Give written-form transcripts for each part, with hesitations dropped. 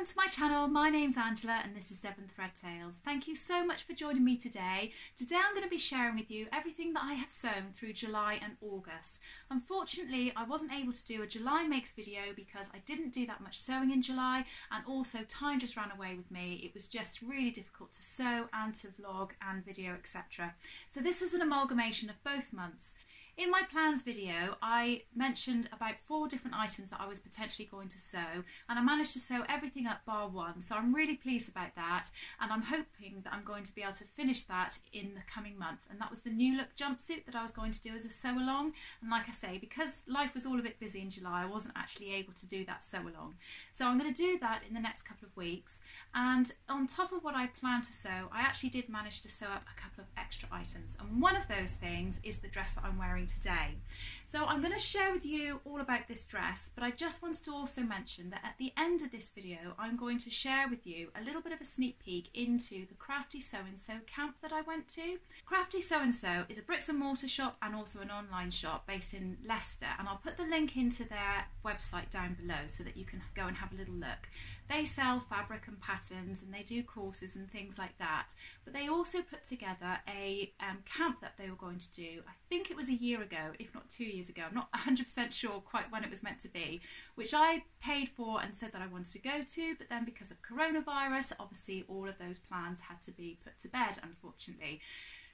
welcome to my channel. My name's Angela and this is Devon Thread Tales. Thank you so much for joining me today. Today I'm going to be sharing with you everything that I have sewn through July and August. Unfortunately, I wasn't able to do a July makes video because I didn't do that much sewing in July, and also time just ran away with me. It was just really difficult to sew and to vlog and video, etc. So this is an amalgamation of both months. In my plans video, I mentioned about 4 different items that I was potentially going to sew, and I managed to sew everything up bar one, so I'm really pleased about that, and I'm hoping that I'm going to be able to finish that in the coming month. And that was the new look jumpsuit that I was going to do as a sew along, and like I say, because life was all a bit busy in July, I wasn't actually able to do that sew along. So I'm going to do that in the next couple of weeks, and on top of what I planned to sew, I actually did manage to sew up a couple of extra items, and one of those things is the dress that I'm wearing today. So I'm going to share with you all about this dress, but I just wanted to also mention that at the end of this video I'm going to share with you a little bit of a sneak peek into the Crafty Sew and Sew camp that I went to. Crafty Sew and Sew is a bricks and mortar shop and also an online shop based in Leicester, and I'll put the link into their website down below so that you can go and have a little look. They sell fabric and patterns and they do courses and things like that, but they also put together a camp that they were going to do. I think it was a year ago, if not 2 years ago. I'm not 100% sure quite when it was meant to be, which I paid for and said that I wanted to go to, but then because of coronavirus, obviously all of those plans had to be put to bed, unfortunately.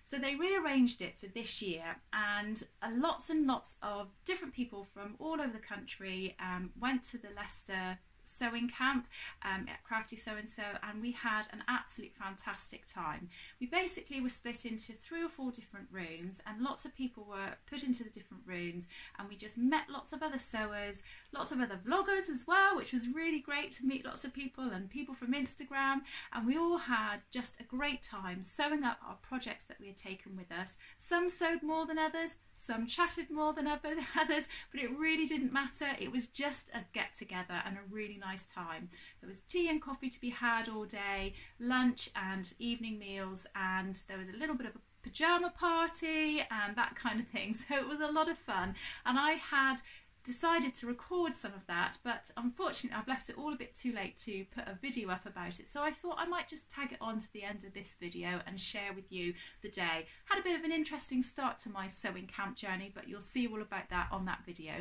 So they rearranged it for this year, and lots and lots of different people from all over the country went to the Leicester sewing camp at Crafty Sew and Sew, and we had an absolute fantastic time. We basically were split into 3 or 4 different rooms, and lots of people were put into the different rooms, and we just met lots of other sewers, lots of other vloggers as well, which was really great to meet lots of people and people from Instagram, and we all had just a great time sewing up our projects that we had taken with us. Some sewed more than others, some chatted more than others, but it really didn't matter. It was just a get together and a really nice time. There was tea and coffee to be had all day, lunch and evening meals, and there was a little bit of a pyjama party and that kind of thing. So it was a lot of fun, and I had decided to record some of that, but unfortunately I've left it all a bit too late to put a video up about it, so I thought I might just tag it on to the end of this video and share with you the day. Had a bit of an interesting start to my sewing camp journey, but you'll see all about that on that video.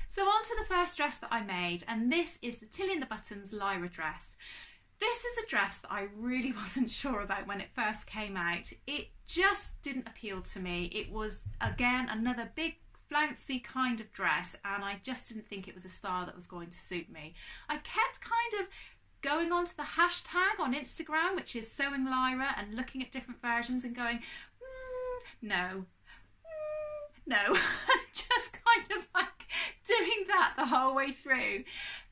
So on to the first dress that I made, and this is the Tilly and the Buttons Lyra dress. This is a dress that I really wasn't sure about when it first came out. It just didn't appeal to me. It was, again, another big flouncy kind of dress, and I just didn't think it was a style that was going to suit me. I kept kind of going onto the hashtag on Instagram, which is Sewing Lyra, and looking at different versions and going, no, no, just kind of like doing that the whole way through.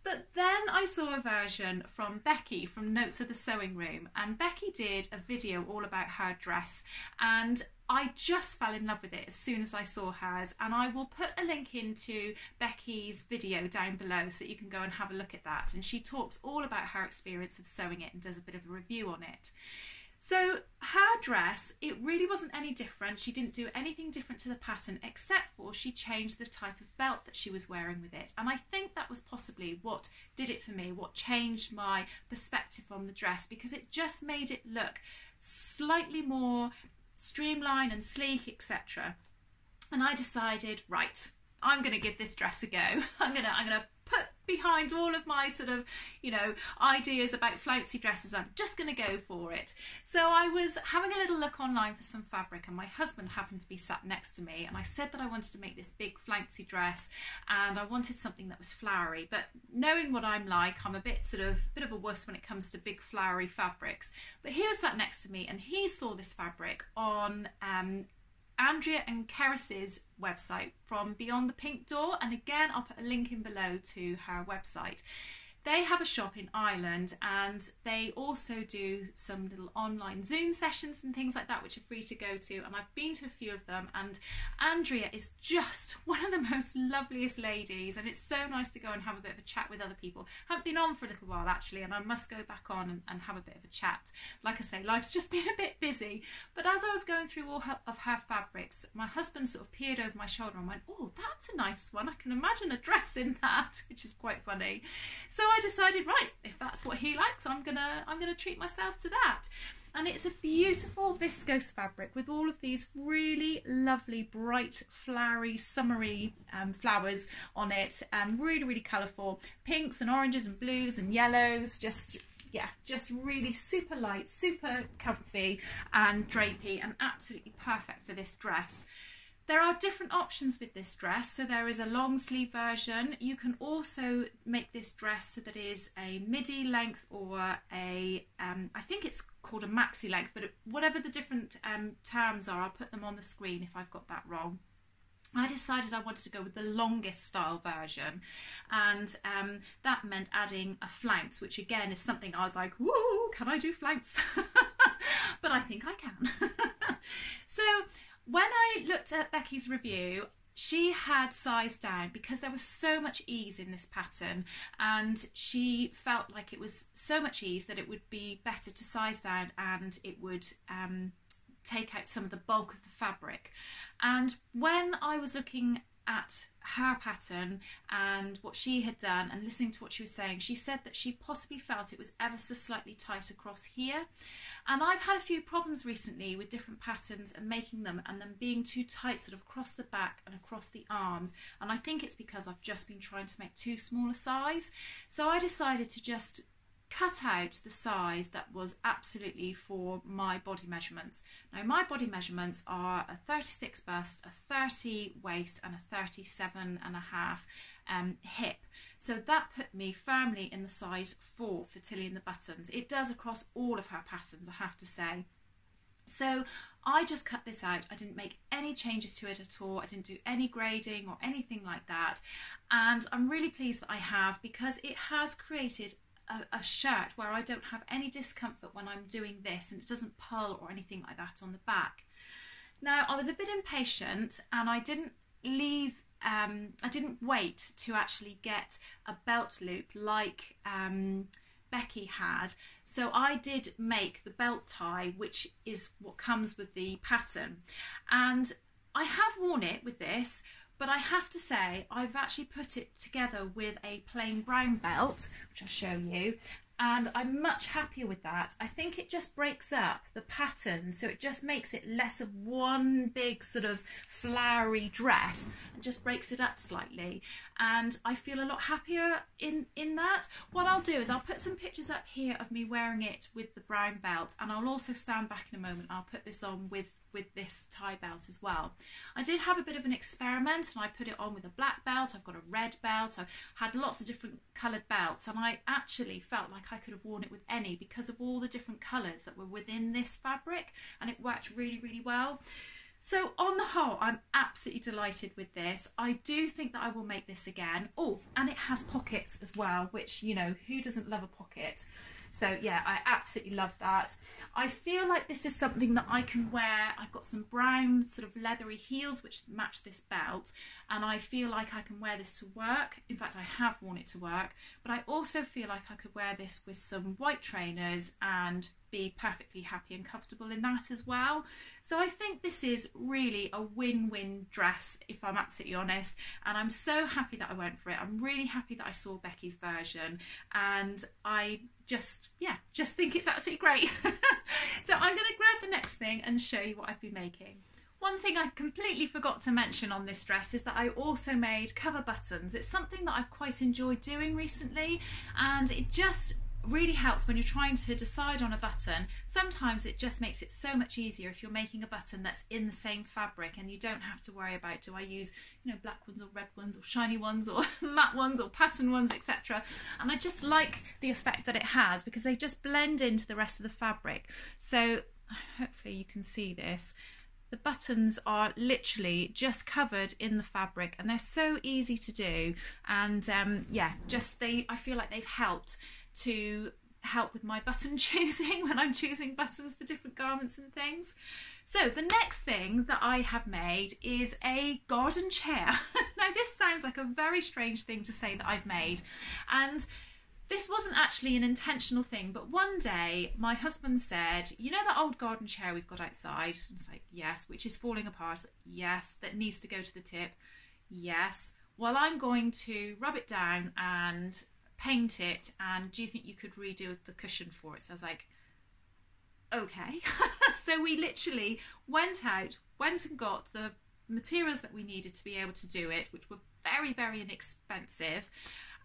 But then I saw a version from Becky from Notes of the Sewing Room, and Becky did a video all about her dress, and I just fell in love with it as soon as I saw hers, and I will put a link into Becky's video down below so that you can go and have a look at that, and she talks all about her experience of sewing it and does a bit of a review on it. So her dress, it really wasn't any different. She didn't do anything different to the pattern, except for she changed the type of belt that she was wearing with it. And I think that was possibly what did it for me, what changed my perspective on the dress, because it just made it look slightly more streamlined and sleek, etc. And I decided, right, I'm going to give this dress a go. I'm gonna put behind all of my sort of, you know, ideas about flouncy dresses. I'm just going to go for it. So I was having a little look online for some fabric, and my husband happened to be sat next to me, and I said that I wanted to make this big flouncy dress and I wanted something that was flowery, but knowing what I'm like, I'm a bit of a wuss when it comes to big flowery fabrics. But he was sat next to me and he saw this fabric on Andrea and Keris's website from Beyond the Pink Door, and again I'll put a link in below to her website. They have a shop in Ireland, and they also do some little online Zoom sessions and things like that, which are free to go to, and I've been to a few of them, and Andrea is just one of the most loveliest ladies, and it's so nice to go and have a bit of a chat with other people. I haven't been on for a little while actually, and I must go back on and have a bit of a chat. Like I say, life's just been a bit busy, but as I was going through all of her fabrics, my husband sort of peered over my shoulder and went, oh, that's a nice one, I can imagine a dress in that, which is quite funny. So I decided, right, if that's what he likes, I'm gonna treat myself to that. And it's a beautiful viscose fabric with all of these really lovely, bright, flowery, summery flowers on it. Really, really colourful. Pinks and oranges and blues and yellows. Just really super light, super comfy and drapey, and absolutely perfect for this dress. There are different options with this dress. So there is a long sleeve version. You can also make this dress so that it is a midi length or a, I think it's called a maxi length, but whatever the different terms are, I'll put them on the screen if I've got that wrong. I decided I wanted to go with the longest style version, and that meant adding a flounce, which again is something I was like, whoa, can I do flounce? But I think I can. So when I looked at Becky's review, she had sized down because there was so much ease in this pattern, and she felt like it was so much ease that it would be better to size down, and it would take out some of the bulk of the fabric. And when I was looking at her pattern and what she had done and listening to what she was saying, she said that she possibly felt it was ever so slightly tight across here. And I've had a few problems recently with different patterns and making them and them being too tight sort of across the back and across the arms, and I think it's because I've just been trying to make too small a size. So I decided to just cut out the size that was absolutely for my body measurements. Now my body measurements are a 36 bust, a 30 waist and a 37.5 hip. So that put me firmly in the size 4 for Tilly and the Buttons. It does across all of her patterns, I have to say. So I just cut this out. I didn't make any changes to it at all. I didn't do any grading or anything like that. And I'm really pleased that I have, because it has created a shirt where I don't have any discomfort when I'm doing this, and it doesn't pull or anything like that on the back. Now I was a bit impatient, and I didn't wait to actually get a belt loop like Becky had. So I did make the belt tie, which is what comes with the pattern, and I have worn it with this. But I have to say, I've actually put it together with a plain brown belt, which I'll show you, and I'm much happier with that. I think it just breaks up the pattern, so it just makes it less of one big sort of flowery dress, and just breaks it up slightly. And I feel a lot happier in that. What I'll do is I'll put some pictures up here of me wearing it with the brown belt, and I'll also stand back in a moment. I'll put this on with this tie belt as well. I did have a bit of an experiment, and I put it on with a black belt. I've got a red belt. I've had lots of different coloured belts, and I actually felt like I could have worn it with any because of all the different colours that were within this fabric, and it worked really, really well. So on the whole, I'm absolutely delighted with this. I do think that I will make this again. Oh, and it has pockets as well, which, you know, who doesn't love a pocket? So yeah, I absolutely love that. I feel like this is something that I can wear. I've got some brown sort of leathery heels which match this belt, and I feel like I can wear this to work. In fact, I have worn it to work, but I also feel like I could wear this with some white trainers and be perfectly happy and comfortable in that as well. So I think this is really a win-win dress, if I'm absolutely honest, and I'm so happy that I went for it. I'm really happy that I saw Becky's version, and I just think it's absolutely great. So I'm going to grab the next thing and show you what I've been making. One thing I completely forgot to mention on this dress is that I also made cover buttons. It's something that I've quite enjoyed doing recently, and it just really helps when you're trying to decide on a button. Sometimes it just makes it so much easier if you're making a button that's in the same fabric, and you don't have to worry about, do I use, you know, black ones or red ones or shiny ones or matte ones or pattern ones, etc. And I just like the effect that it has because they just blend into the rest of the fabric. So hopefully you can see this. The buttons are literally just covered in the fabric, and they're so easy to do, and yeah, I feel like they've helped with my button choosing when I'm choosing buttons for different garments and things. So the next thing that I have made is a garden chair. Now this sounds like a very strange thing to say that I've made, and this wasn't actually an intentional thing, but one day my husband said, you know that old garden chair we've got outside? And it's like, yes. Which is falling apart? Yes. That needs to go to the tip? Yes. Well, I'm going to rub it down and paint it, and do you think you could redo the cushion for it? So I was like, okay. So we literally went and got the materials that we needed to be able to do it, which were very, very inexpensive.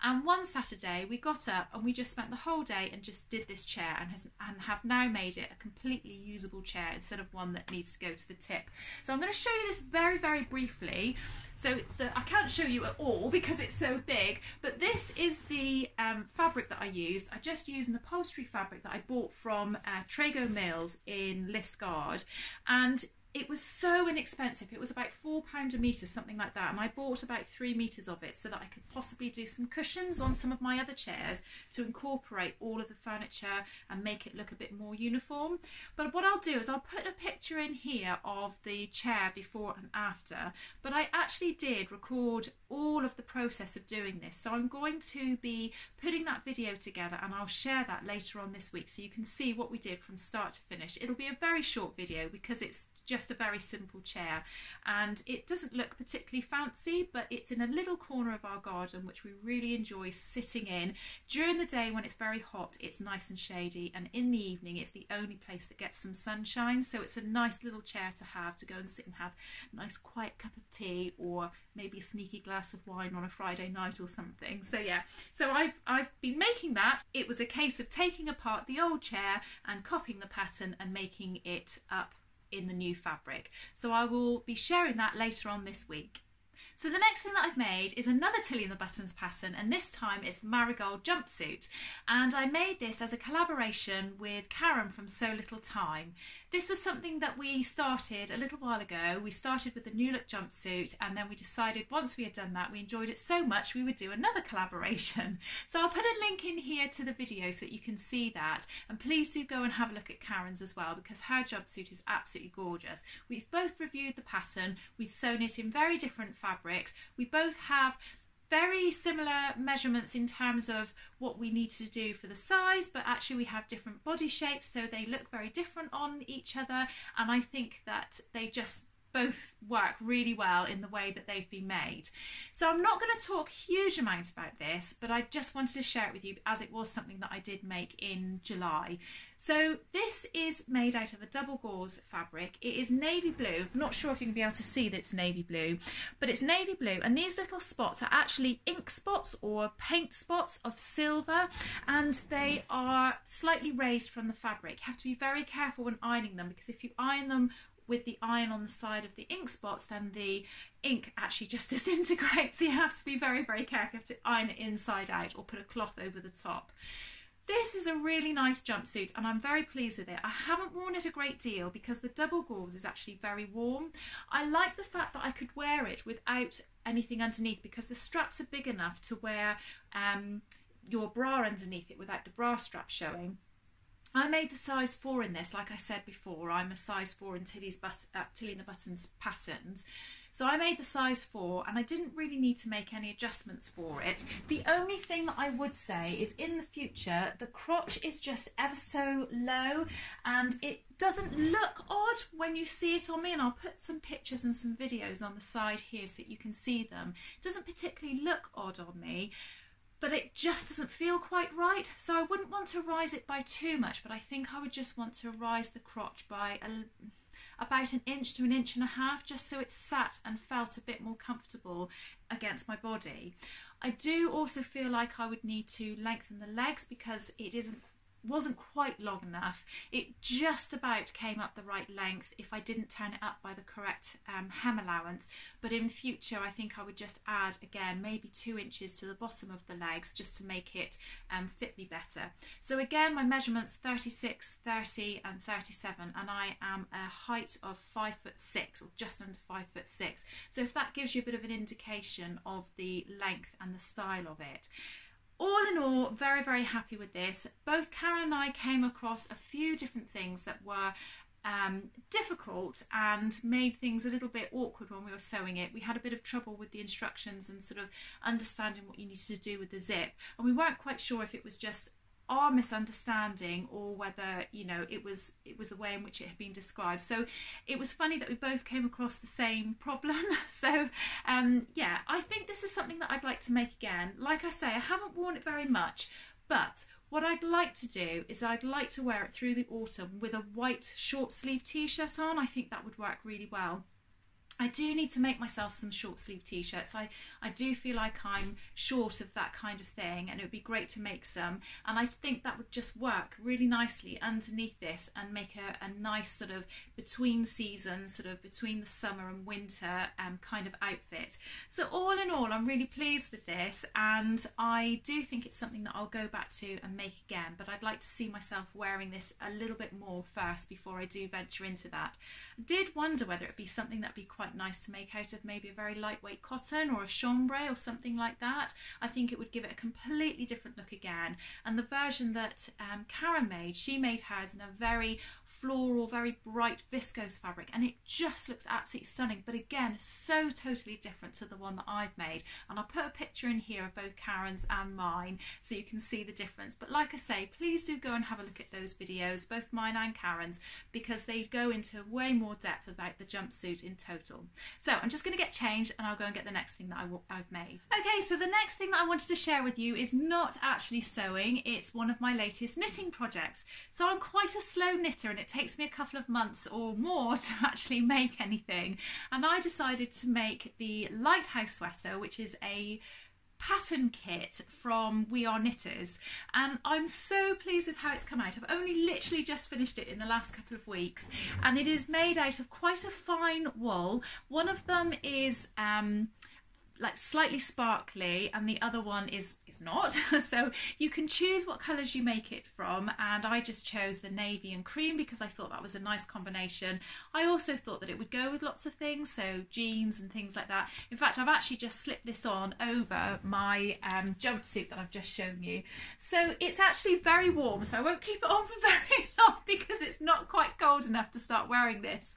And one Saturday we got up and we just spent the whole day and just did this chair, and have now made it a completely usable chair instead of one that needs to go to the tip. So I'm going to show you this very, very briefly. So I can't show you at all because it's so big, but this is the fabric that I used. I just used an upholstery fabric that I bought from Trago Mills in Liskeard, and it was so inexpensive. It was about £4 a metre, something like that. And I bought about 3 metres of it so that I could possibly do some cushions on some of my other chairs to incorporate all of the furniture and make it look a bit more uniform. But what I'll do is I'll put a picture in here of the chair before and after. But I actually did record all of the process of doing this. So I'm going to be putting that video together, and I'll share that later on this week so you can see what we did from start to finish. It'll be a very short video because it's just a very simple chair, and it doesn't look particularly fancy, but it's in a little corner of our garden which we really enjoy sitting in. During the day when it's very hot, it's nice and shady, and in the evening it's the only place that gets some sunshine, so it's a nice little chair to have to go and sit and have a nice quiet cup of tea, or maybe a sneaky glass of wine on a Friday night or something. So yeah, so I've been making that. It was a case of taking apart the old chair and copying the pattern and making it up in the new fabric. So I will be sharing that later on this week. So the next thing that I've made is another Tilly and the Buttons pattern, and this time it's the Marigold Jumpsuit, and I made this as a collaboration with Karen from So Little Time. This was something that we started a little while ago. We started with the New Look jumpsuit, and then we decided once we had done that, we enjoyed it so much we would do another collaboration. So I'll put a link in here to the video so that you can see that, and please do go and have a look at Karen's as well, because her jumpsuit is absolutely gorgeous. We've both reviewed the pattern, we've sewn it in very different fabrics. We both have very similar measurements in terms of what we need to do for the size, but actually we have different body shapes, so they look very different on each other, and I think that they just both work really well in the way that they've been made. So I'm not going to talk a huge amount about this, but I just wanted to share it with you as it was something that I did make in July. So this is made out of a double gauze fabric. It is navy blue. I'm not sure if you can be able to see that it's navy blue, but it's navy blue, and these little spots are actually ink spots or paint spots of silver, and they are slightly raised from the fabric. You have to be very careful when ironing them, because if you iron them with the iron on the side of the ink spots, then the ink actually just disintegrates. So you have to be very, very careful. You have to iron it inside out or put a cloth over the top. This is a really nice jumpsuit, and I'm very pleased with it. I haven't worn it a great deal because the double gauze is actually very warm. I like the fact that I could wear it without anything underneath, because the straps are big enough to wear your bra underneath it without the bra strap showing. I made the size 4 in this. Like I said before, I'm a size 4 in Tilly and the Buttons patterns. So I made the size 4, and I didn't really need to make any adjustments for it. The only thing that I would say is in the future, the crotch is just ever so low, and it doesn't look odd when you see it on me, and I'll put some pictures and some videos on the side here so that you can see them. It doesn't particularly look odd on me, but it just doesn't feel quite right. So I wouldn't want to rise it by too much, but I think I would just want to rise the crotch by about 1 inch to 1.5 inches, just so it sat and felt a bit more comfortable against my body. I do also feel like I would need to lengthen the legs because it wasn't quite long enough. It just about came up the right length if I didn't turn it up by the correct hem allowance, but in future I think I would just add again maybe 2 inches to the bottom of the legs just to make it fit me better. So again, my measurements 36, 30 and 37, and I am a height of 5'6" or just under 5'6", so if that gives you a bit of an indication of the length and the style of it. All in all, very, very happy with this. Both Karen and I came across a few different things that were difficult and made things a little bit awkward when we were sewing it. We had a bit of trouble with the instructions and sort of understanding what you needed to do with the zip, and we weren't quite sure if it was just our misunderstanding or whether, you know, it was the way in which it had been described. So it was funny that we both came across the same problem. So yeah, I think this is something that I'd like to make again. Like I say, I haven't worn it very much, but what I'd like to do is I'd like to wear it through the autumn with a white short sleeve t-shirt on. I think that would work really well. I do need to make myself some short sleeve t-shirts. I do feel like I'm short of that kind of thing, and it would be great to make some, and I think that would just work really nicely underneath this and make a nice sort of between seasons, sort of between the summer and winter kind of outfit. So all in all, I'm really pleased with this, and I do think it's something that I'll go back to and make again, but I'd like to see myself wearing this a little bit more first before I do venture into that. I did wonder whether it'd be something that'd be quite nice to make out of maybe a very lightweight cotton or a chambray or something like that. I think it would give it a completely different look again. And the version that Karen made, she made hers in a very floral, very bright viscose fabric, and it just looks absolutely stunning, but again, so totally different to the one that I've made. And I'll put a picture in here of both Karen's and mine so you can see the difference. But like I say, please do go and have a look at those videos, both mine and Karen's, because they go into way more depth about the jumpsuit in total. So I'm just going to get changed and I'll go and get the next thing that I've made. Okay, so the next thing that I wanted to share with you is not actually sewing, it's one of my latest knitting projects. So I'm quite a slow knitter and it takes me a couple of months or more to actually make anything, and I decided to make the Lighthouse Sweater, which is a pattern kit from We Are Knitters, and I'm so pleased with how it's come out. I've only literally just finished it in the last couple of weeks, and it is made out of quite a fine wool. One of them is like slightly sparkly and the other one is not. So you can choose what colours you make it from, and I just chose the navy and cream because I thought that was a nice combination. I also thought that it would go with lots of things, so jeans and things like that. In fact, I've actually just slipped this on over my jumpsuit that I've just shown you. So it's actually very warm, so I won't keep it on for very long because it's not quite cold enough to start wearing this.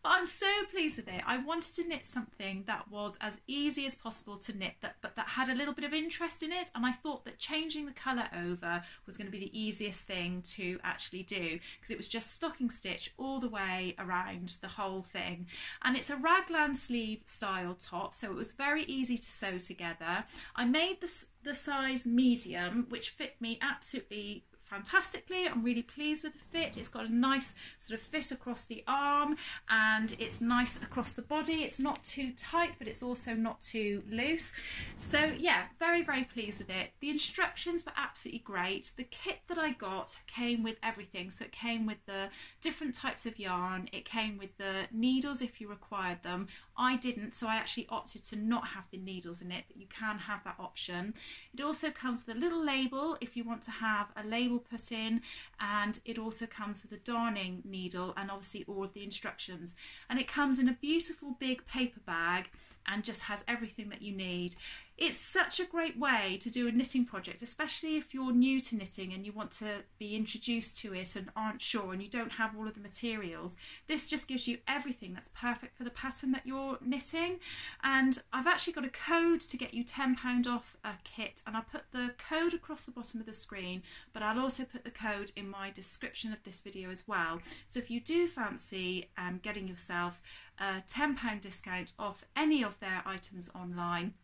But I'm so pleased with it. I wanted to knit something that was as easy as possible to knit, but that had a little bit of interest in it, and I thought that changing the colour over was going to be the easiest thing to actually do, because it was just stocking stitch all the way around the whole thing. And it's a raglan sleeve style top, so it was very easy to sew together. I made the size medium, which fit me absolutely fantastically. I'm really pleased with the fit. It's got a nice sort of fit across the arm and it's nice across the body. It's not too tight, but it's also not too loose. So yeah, very, very pleased with it. The instructions were absolutely great. The kit that I got came with everything. So it came with the different types of yarn. It came with the needles if you required them. I didn't, so I actually opted to not have the needles in it, but you can have that option. It also comes with a little label if you want to have a label put in, and it also comes with a darning needle and obviously all of the instructions. And it comes in a beautiful big paper bag and just has everything that you need. It's such a great way to do a knitting project, especially if you're new to knitting and you want to be introduced to it and aren't sure and you don't have all of the materials. This just gives you everything that's perfect for the pattern that you're knitting. And I've actually got a code to get you £10 off a kit, and I'll put the code across the bottom of the screen, but I'll also put the code in my description of this video as well. So if you do fancy getting yourself a £10 discount off any of their items online,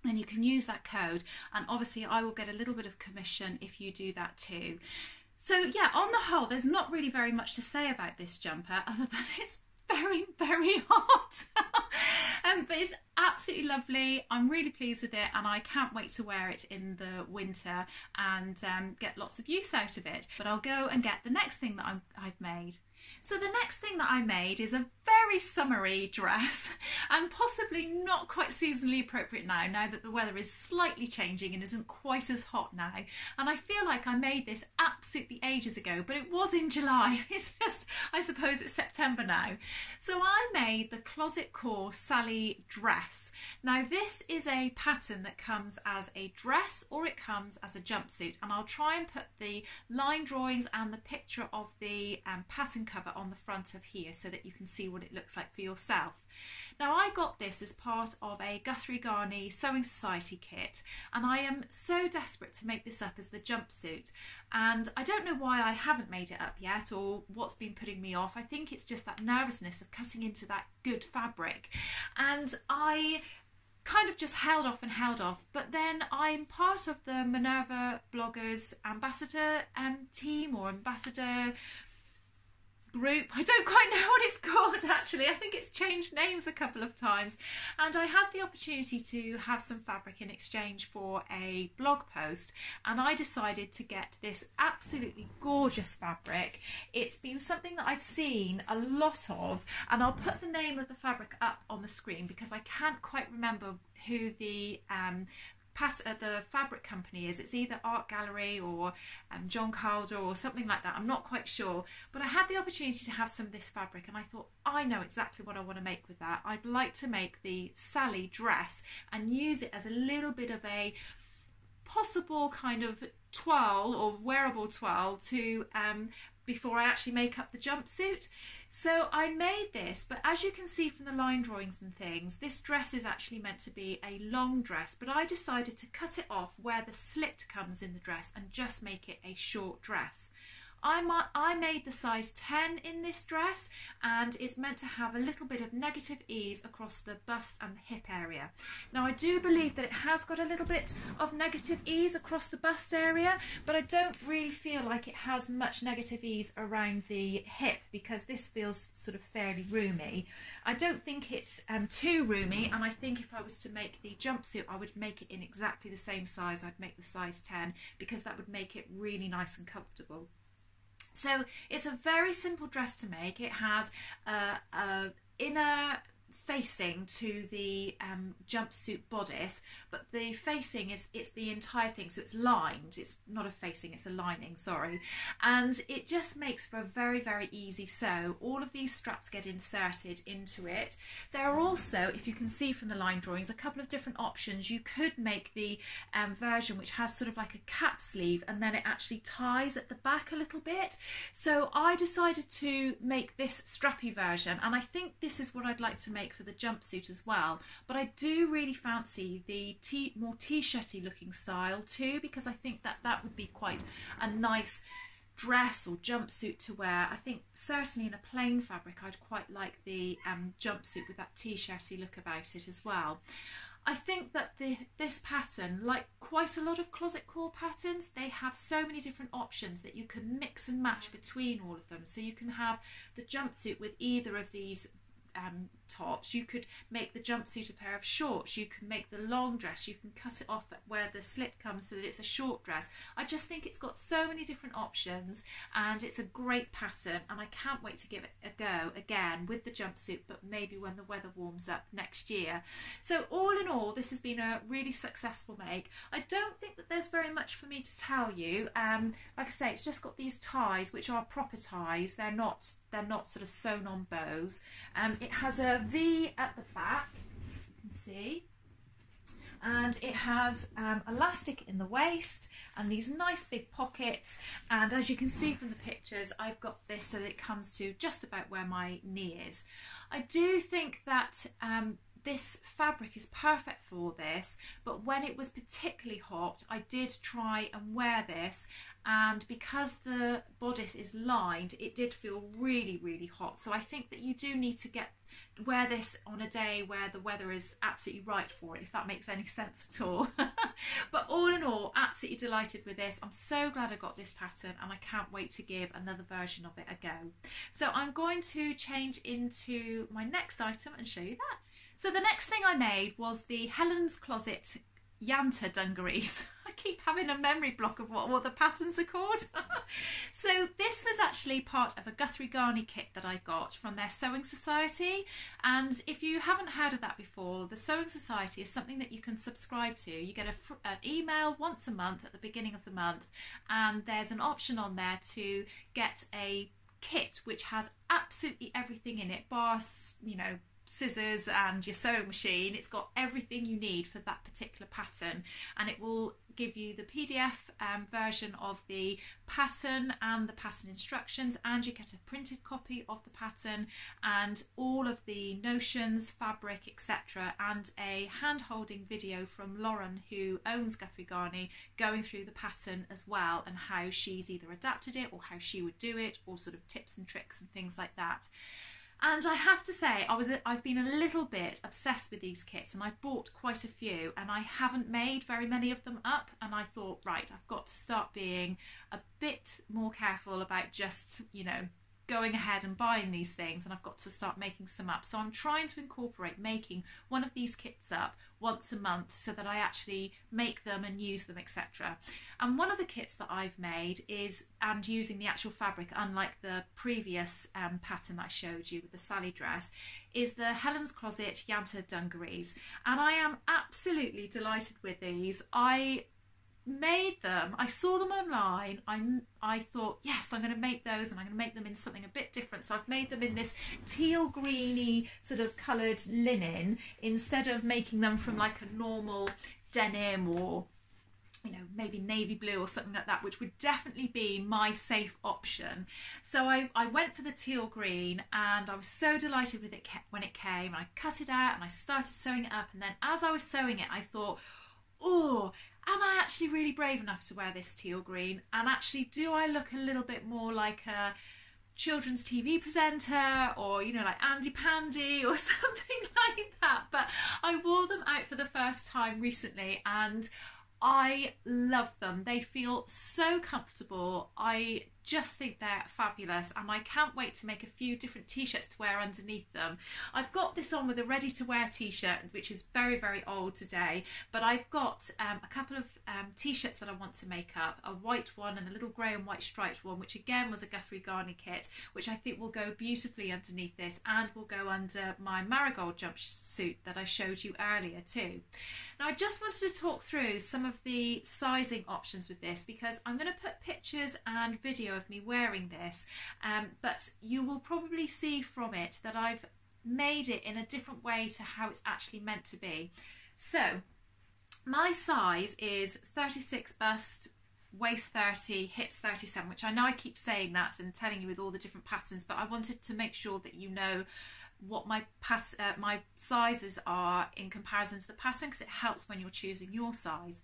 then you can use that code, and obviously I will get a little bit of commission if you do that too. So yeah, on the whole, there's not really very much to say about this jumper other than it's very, very hot. But it's absolutely lovely. I'm really pleased with it, and I can't wait to wear it in the winter and get lots of use out of it. But I'll go and get the next thing that I've made. So the next thing that I made is a very summery dress, and possibly not quite seasonally appropriate now that the weather is slightly changing and isn't quite as hot now. And I feel like I made this absolutely ages ago, but it was in July. It's just, I suppose it's September now. So I made the Closet Core Sally dress. Now this is a pattern that comes as a dress or it comes as a jumpsuit, and I'll try and put the line drawings and the picture of the pattern cover on the front of here so that you can see what it looks looks like for yourself. Now, I got this as part of a Guthrie Garney Sewing Society kit, and I am so desperate to make this up as the jumpsuit, and I don't know why I haven't made it up yet or what's been putting me off. I think it's just that nervousness of cutting into that good fabric, and I kind of just held off, but then I'm part of the Minerva Bloggers ambassador team or ambassador group. I don't quite know what it's called actually. I think it's changed names a couple of times, and I had the opportunity to have some fabric in exchange for a blog post, and I decided to get this absolutely gorgeous fabric. It's been something that I've seen a lot of, and I'll put the name of the fabric up on the screen because I can't quite remember who the fabric company is. It's either Art Gallery or John Calder or something like that. I'm not quite sure, but I had the opportunity to have some of this fabric, and I thought, I know exactly what I want to make with that. I'd like to make the Sally dress and use it as a little bit of a possible kind of twirl or wearable twirl to before I actually make up the jumpsuit. So I made this, but as you can see from the line drawings and things, this dress is actually meant to be a long dress, but I decided to cut it off where the slit comes in the dress and just make it a short dress. I made the size 10 in this dress, and it's meant to have a little bit of negative ease across the bust and the hip area. Now, I do believe that it has got a little bit of negative ease across the bust area, but I don't really feel like it has much negative ease around the hip because this feels sort of fairly roomy. I don't think it's too roomy, and I think if I was to make the jumpsuit, I would make it in exactly the same size. I'd make the size 10 because that would make it really nice and comfortable. So it's a very simple dress to make. It has a inner facing to the jumpsuit bodice, but the facing it's the entire thing, so it's lined. It's not a facing, it's a lining, sorry, and it just makes for a very, very easy sew. All of these straps get inserted into it. There are also, if you can see from the line drawings, a couple of different options. You could make the version which has sort of like a cap sleeve, and then it actually ties at the back a little bit. So I decided to make this strappy version, and I think this is what I'd like to make for the jumpsuit as well, but I do really fancy the more t-shirty looking style too, because I think that would be quite a nice dress or jumpsuit to wear. I think certainly in a plain fabric I'd quite like the jumpsuit with that t-shirty look about it as well. I think that this pattern, like quite a lot of closet core patterns, they have so many different options that you can mix and match between all of them. So you can have the jumpsuit with either of these tops. You could make the jumpsuit a pair of shorts. You can make the long dress. You can cut it off at where the slit comes so that it's a short dress. I just think it's got so many different options, and it's a great pattern, and I can't wait to give it a go again with the jumpsuit, but maybe when the weather warms up next year. So all in all, this has been a really successful make. I don't think that there's very much for me to tell you. Like I say, it's just got these ties, which are proper ties. They're not sort of sewn on bows. It has a V at the back, you can see, and it has elastic in the waist and these nice big pockets, and as you can see from the pictures, I've got this so that it comes to just about where my knee is. I do think that this fabric is perfect for this, but when it was particularly hot, I did try and wear this, and because the bodice is lined, it did feel really, really hot. So I think that you do need to wear this on a day where the weather is absolutely right for it, if that makes any sense at all. But all in all, absolutely delighted with this. I'm so glad I got this pattern, and I can't wait to give another version of it a go. So I'm going to change into my next item and show you that. So the next thing I made was the Helens Closet Yanta dungarees. I keep having a memory block of what all the patterns are called. So this was actually part of a Guthrie Garney kit that I got from their Sewing Society, and if you haven't heard of that before, the Sewing Society is something that you can subscribe to. You get an email once a month at the beginning of the month, and there's an option on there to get a kit which has absolutely everything in it, bar, you know, scissors and your sewing machine. It's got everything you need for that particular pattern, and it will give you the PDF version of the pattern and the pattern instructions, and you get a printed copy of the pattern and all of the notions, fabric, etc., and a hand-holding video from Lauren, who owns Guthrie Garney, going through the pattern as well, and how she's either adapted it or how she would do it, or sort of tips and tricks and things like that. And I have to say, I've been a little bit obsessed with these kits, and I've bought quite a few, and I haven't made very many of them up, and I thought, right, I've got to start being a bit more careful about just, you know, going ahead and buying these things, and I've got to start making some up. So I'm trying to incorporate making one of these kits up once a month so that I actually make them and use them, etc. And one of the kits that I've made is, and using the actual fabric, unlike the previous pattern I showed you with the Sally dress, is the Helens Closet Yanta dungarees, and I am absolutely delighted with these. I made them, I saw them online, I thought, yes, I'm going to make those, and I'm going to make them in something a bit different. So I've made them in this teal greeny sort of coloured linen, instead of making them from like a normal denim or, you know, maybe navy blue or something like that, which would definitely be my safe option. So I went for the teal green, and I was so delighted with it when it came. I cut it out and I started sewing it up, and then as I was sewing it, I thought, oh, am I actually really brave enough to wear this teal green? And actually, do I look a little bit more like a children's TV presenter, or, you know, like Andy Pandy or something like that? But I wore them out for the first time recently, and I love them. They feel so comfortable. I just think they're fabulous, and I can't wait to make a few different t-shirts to wear underneath them. I've got this on with a ready-to-wear t-shirt, which is very, very old today, but I've got a couple of t-shirts that I want to make up, a white one and a little grey and white striped one, which again was a Guthrie Garney kit, which I think will go beautifully underneath this, and will go under my Marigold jumpsuit that I showed you earlier too. Now, I just wanted to talk through some of the sizing options with this, because I'm going to put pictures and video of me wearing this, but you will probably see from it that I've made it in a different way to how it's actually meant to be. So my size is 36 bust, waist 30, hips 37, which I know I keep saying that and telling you with all the different patterns, but I wanted to make sure that you know what my sizes are in comparison to the pattern, because it helps when you're choosing your size.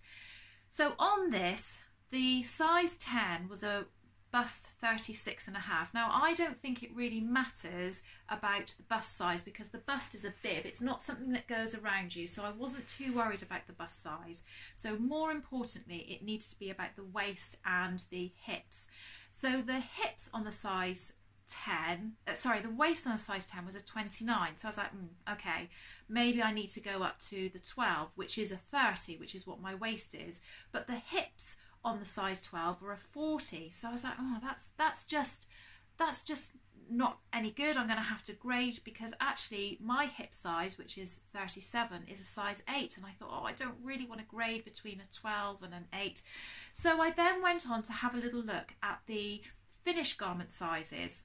So on this, the size 10 was a bust 36.5. Now, I don't think it really matters about the bust size, because the bust is a bib, it's not something that goes around you, so I wasn't too worried about the bust size. So more importantly, it needs to be about the waist and the hips. So the hips on the size 10, the waist on a size 10 was a 29, so I was like, okay, maybe I need to go up to the 12, which is a 30, which is what my waist is, but the hips on the size 12 were a 40, so I was like, oh, that's just not any good. I'm going to have to grade, because actually my hip size, which is 37, is a size 8, and I thought, oh, I don't really want to grade between a 12 and an 8. So I then went on to have a little look at the finished garment sizes.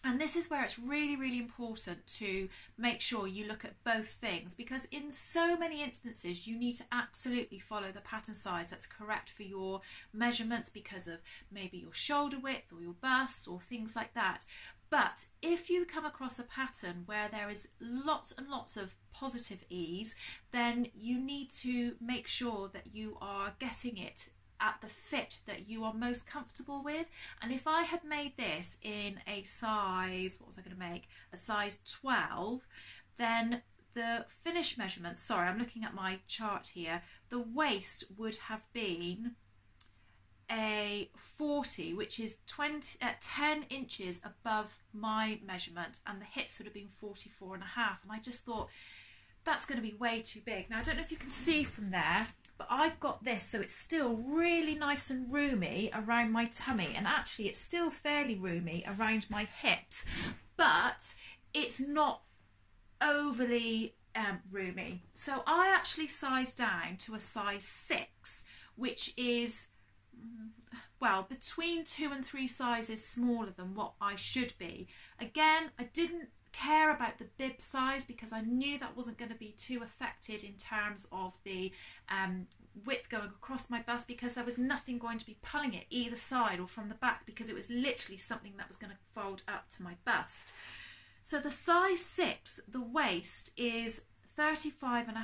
And this is where it's really, really important to make sure you look at both things, because in so many instances you need to absolutely follow the pattern size that's correct for your measurements, because of maybe your shoulder width or your bust or things like that. But if you come across a pattern where there is lots and lots of positive ease, then you need to make sure that you are getting it at the fit that you are most comfortable with. And if I had made this in a size, what was I going to make? A size 12, then the finish measurement, sorry, I'm looking at my chart here, the waist would have been a 40, which is 10 inches above my measurement, and the hips would have been 44.5, and I just thought that's going to be way too big. Now, I don't know if you can see from there, but I've got this, so it's still really nice and roomy around my tummy, and actually it's still fairly roomy around my hips, but it's not overly roomy. So I actually sized down to a size 6, which is, well, between 2 and 3 sizes smaller than what I should be. Again, I didn't care about the bib size because I knew that wasn't going to be too affected in terms of the width going across my bust, because there was nothing going to be pulling it either side or from the back, because it was literally something that was going to fold up to my bust. So the size 6, the waist is 35.5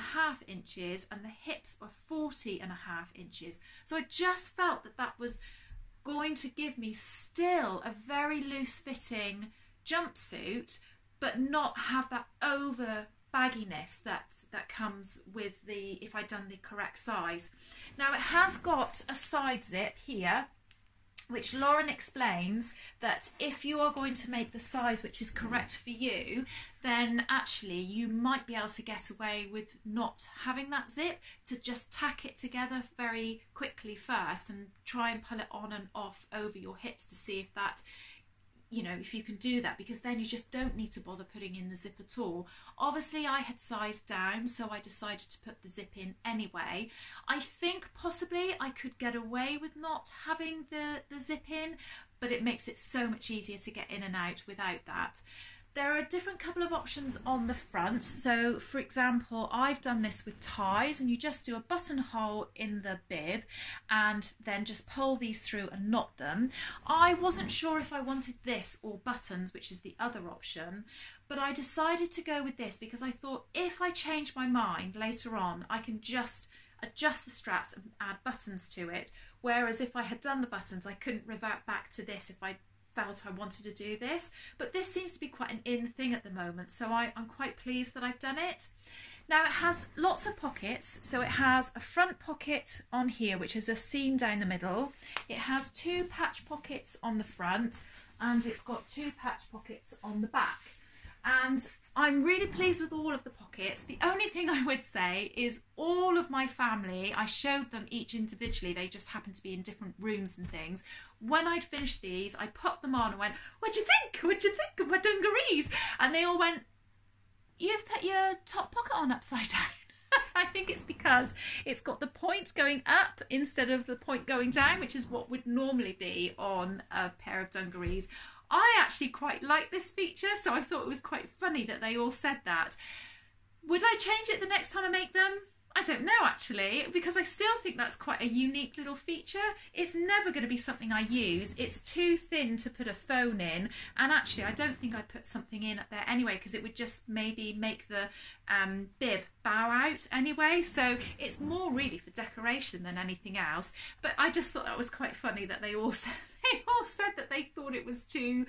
inches and the hips are 40.5 inches. So I just felt that that was going to give me still a very loose fitting jumpsuit, but not have that over bagginess that comes with the, if I'd done the correct size. Now it has got a side zip here, which Lauren explains that if you are going to make the size which is correct for you, then actually you might be able to get away with not having that zip, to just tack it together very quickly first and try and pull it on and off over your hips to see if that, you know, if you can do that, because then you just don't need to bother putting in the zip at all. Obviously I had sized down, so I decided to put the zip in anyway. I think possibly I could get away with not having the zip in, but it makes it so much easier to get in and out without that. There are a different couple of options on the front. So for example, I've done this with ties, and you just do a buttonhole in the bib and then just pull these through and knot them. I wasn't sure if I wanted this or buttons, which is the other option, but I decided to go with this because I thought if I change my mind later on, I can just adjust the straps and add buttons to it. Whereas if I had done the buttons, I couldn't revert back to this if I felt I wanted to do this. But this seems to be quite an in thing at the moment, so I'm quite pleased that I've done it. Now it has lots of pockets, so it has a front pocket on here which is a seam down the middle. It has 2 patch pockets on the front, and it's got 2 patch pockets on the back. And I'm really pleased with all of the pockets. The only thing I would say is all of my family, I showed them each individually, they just happened to be in different rooms and things. When I'd finished these, I popped them on and went, "What do you think? What do you think of my dungarees?" And they all went, "You've put your top pocket on upside down." I think it's because it's got the point going up instead of the point going down, which is what would normally be on a pair of dungarees. I actually quite like this feature, so I thought it was quite funny that they all said that. Would I change it the next time I make them? I don't know actually, because I still think that's quite a unique little feature. It's never going to be something I use. It's too thin to put a phone in, and actually I don't think I'd put something in up there anyway, because it would just maybe make the bib bow out anyway. So it's more really for decoration than anything else. But I just thought that was quite funny that they all said that they thought it was too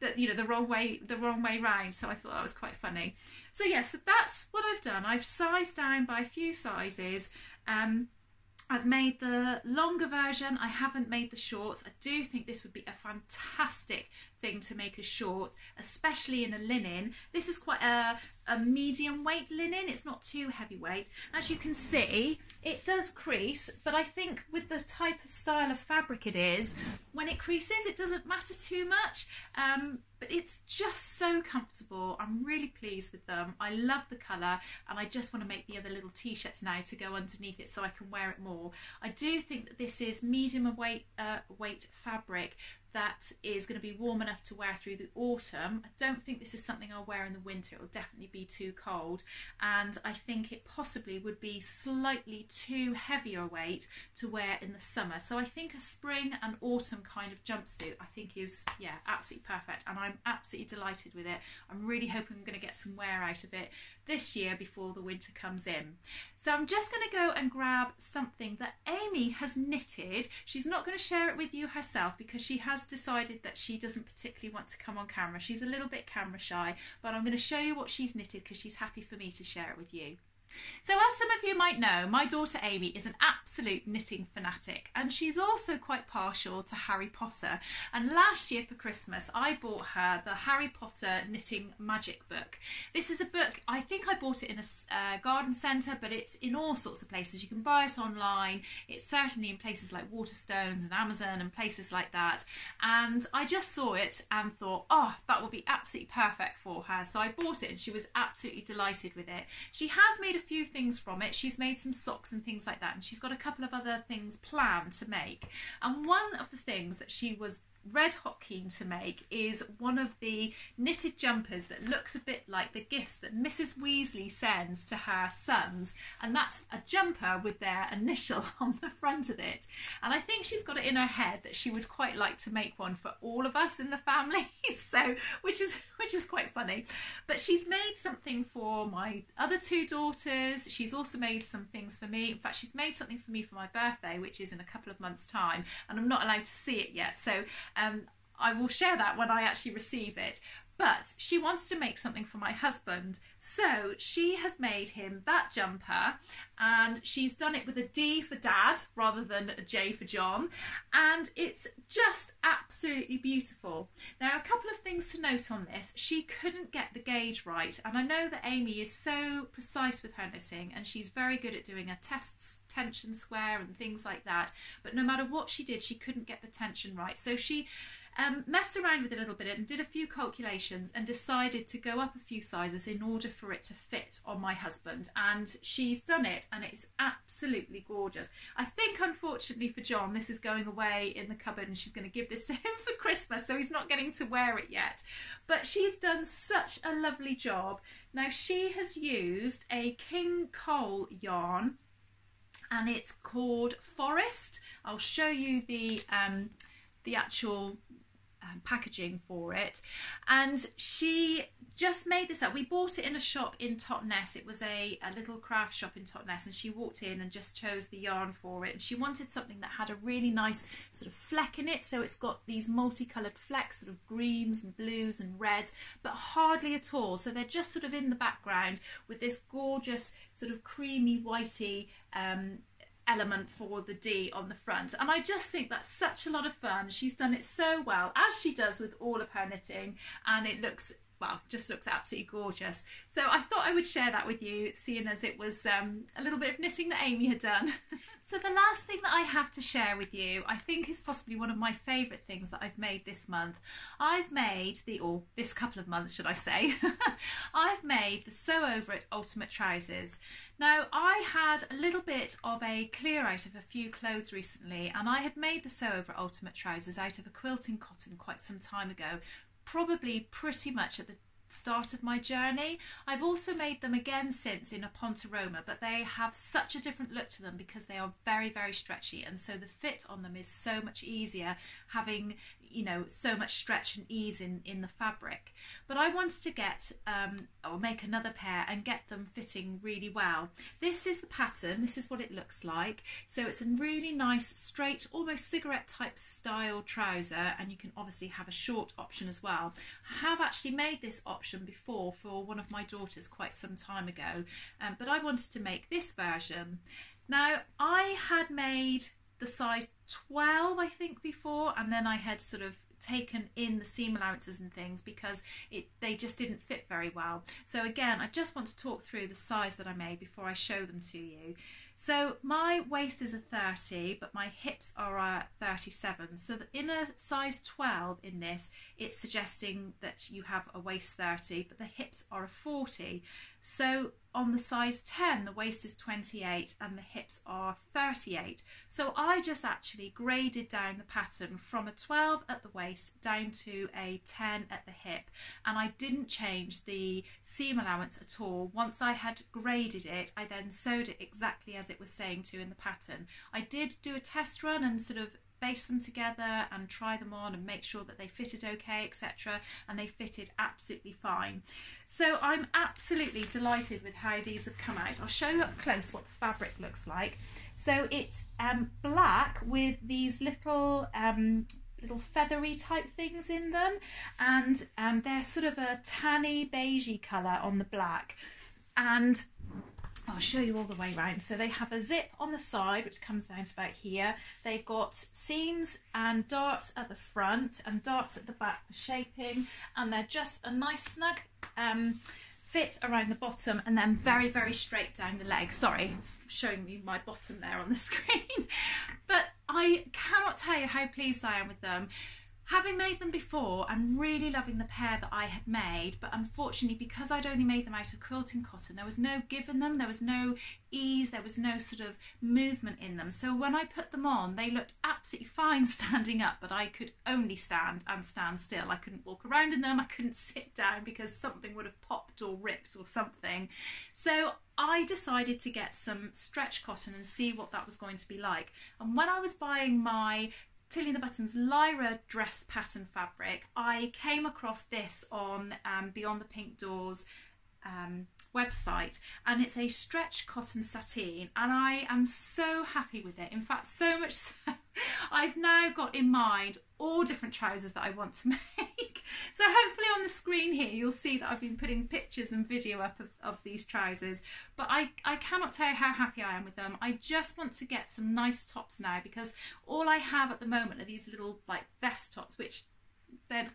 that, you know, the wrong way round. So I thought that was quite funny. So yes, so that's what I've done. I've sized down by a few sizes. I've made the longer version. I haven't made the shorts. I do think this would be a fantastic thing to make a short, especially in a linen. This is quite a medium weight linen. It's not too heavyweight. As you can see, it does crease, but I think with the type of style of fabric it is, when it creases, it doesn't matter too much. But it's just so comfortable. I'm really pleased with them. I love the colour, and I just want to make the other little t-shirts now to go underneath it so I can wear it more. I do think that this is medium weight fabric that is going to be warm enough to wear through the autumn. I don't think this is something I'll wear in the winter. It will definitely be too cold, and I think it possibly would be slightly too heavier weight to wear in the summer. So I think a spring and autumn kind of jumpsuit I think is, yeah, absolutely perfect, and I'm absolutely delighted with it. I'm really hoping I'm going to get some wear out of it this year before the winter comes in. So I'm just going to go and grab something that Amy has knitted. She's not going to share it with you herself because she has decided that she doesn't particularly want to come on camera. She's a little bit camera shy, but I'm going to show you what she's knitted because she's happy for me to share it with you. So as some of you might know, my daughter Amy is an absolute knitting fanatic, and she's also quite partial to Harry Potter. And last year for Christmas I bought her the Harry Potter Knitting Magic book. This is a book, I think I bought it in a garden centre, but it's in all sorts of places. You can buy it online. It's certainly in places like Waterstones and Amazon and places like that. And I just saw it and thought, oh, that will be absolutely perfect for her. So I bought it, and she was absolutely delighted with it. She has made a few things from it. She's made some socks and things like that, and she's got a couple of other things planned to make. And one of the things that she was red hot keen to make is one of the knitted jumpers that looks a bit like the gifts that Mrs. Weasley sends to her sons, and that's a jumper with their initial on the front of it. And I think she's got it in her head that she would quite like to make one for all of us in the family, so which is quite funny. But she's made something for my other two daughters. She's also made some things for me. In fact, she's made something for me for my birthday, which is in a couple of months' time, and I'm not allowed to see it yet, so I will share that when I actually receive it. But she wants to make something for my husband, so she has made him that jumper, and she's done it with a D for Dad rather than a J for John, and it's just absolutely beautiful. Now, a couple of things to note on this: she couldn't get the gauge right, and I know that Amy is so precise with her knitting, and she's very good at doing her tests, tension square and things like that, but no matter what she did, she couldn't get the tension right. So she messed around with it a little bit and did a few calculations and decided to go up a few sizes in order for it to fit on my husband, and she's done it, and it's absolutely gorgeous. I think, unfortunately for John, this is going away in the cupboard and she's going to give this to him for Christmas, so he's not getting to wear it yet. But she's done such a lovely job. Now, she has used a King Cole yarn, and it's called Forest. I'll show you the actual packaging for it, and she just made this up. We bought it in a shop in Totnes. It was a little craft shop in Totnes, and she walked in and just chose the yarn for it, and she wanted something that had a really nice sort of fleck in it, so it's got these multicoloured flecks, sort of greens and blues and reds, but hardly at all, so they're just sort of in the background with this gorgeous sort of creamy whitey element for the D on the front. And I just think that's such a lot of fun. She's done it so well, as she does with all of her knitting, and it looks, well, just looks absolutely gorgeous. So I thought I would share that with you, seeing as it was a little bit of knitting that Amy had done. So the last thing that I have to share with you, I think is possibly one of my favourite things that I've made this month. I've made or this couple of months, should I say, I've made the Sew Over It Ultimate Trousers. Now, I had a little bit of a clear out of a few clothes recently, and I had made the Sew Over It Ultimate Trousers out of a quilting cotton quite some time ago, probably pretty much at the start of my journey. I've also made them again since in a Pontoroma, but they have such a different look to them because they are very, very stretchy, and so the fit on them is so much easier, having, you know, so much stretch and ease in the fabric. But I wanted to get or make another pair and get them fitting really well. This is the pattern, this is what it looks like. So it's a really nice straight, almost cigarette type style trouser, and you can obviously have a short option as well. I have actually made this option before for one of my daughters quite some time ago, but I wanted to make this version. Now, I had made the size 12 I think before, and then I had sort of taken in the seam allowances and things because they just didn't fit very well. So again, I just want to talk through the size that I made before I show them to you. So my waist is a 30, but my hips are a 37. So in a size 12 in this, it's suggesting that you have a waist 30, but the hips are a 40. So on the size 10, the waist is 28 and the hips are 38. So I just actually graded down the pattern from a 12 at the waist down to a 10 at the hip, and I didn't change the seam allowance at all. Once I had graded it, I then sewed it exactly as it was saying to in the pattern. I did do a test run and sort of base them together and try them on and make sure that they fitted okay, etc., and they fitted absolutely fine. So I'm absolutely delighted with how these have come out. I'll show you up close what the fabric looks like. So it's black with these little feathery type things in them, and they're sort of a tanny beigey colour on the black, and I'll show you all the way around. So they have a zip on the side which comes down to about here. They've got seams and darts at the front and darts at the back for shaping, and they're just a nice snug fit around the bottom, and then very, very straight down the leg. Sorry, it's showing me my bottom there on the screen. But I cannot tell you how pleased I am with them. Having made them before and really loving the pair that I had made, but unfortunately because I'd only made them out of quilting cotton, there was no give in them, there was no ease, there was no sort of movement in them. So when I put them on, they looked absolutely fine standing up, but I could only stand and stand still. I couldn't walk around in them, I couldn't sit down because something would have popped or ripped or something. So I decided to get some stretch cotton and see what that was going to be like. And when I was buying my Tilly and the Buttons Lyra Dress pattern fabric, I came across this on Beyond the Pink Doors website, and it's a stretch cotton sateen, and I am so happy with it. In fact, so much so I've now got in mind all different trousers that I want to make. So hopefully on the screen here you'll see that I've been putting pictures and video up of these trousers, but I cannot tell you how happy I am with them. I just want to get some nice tops now, because all I have at the moment are these little like vest tops, which they're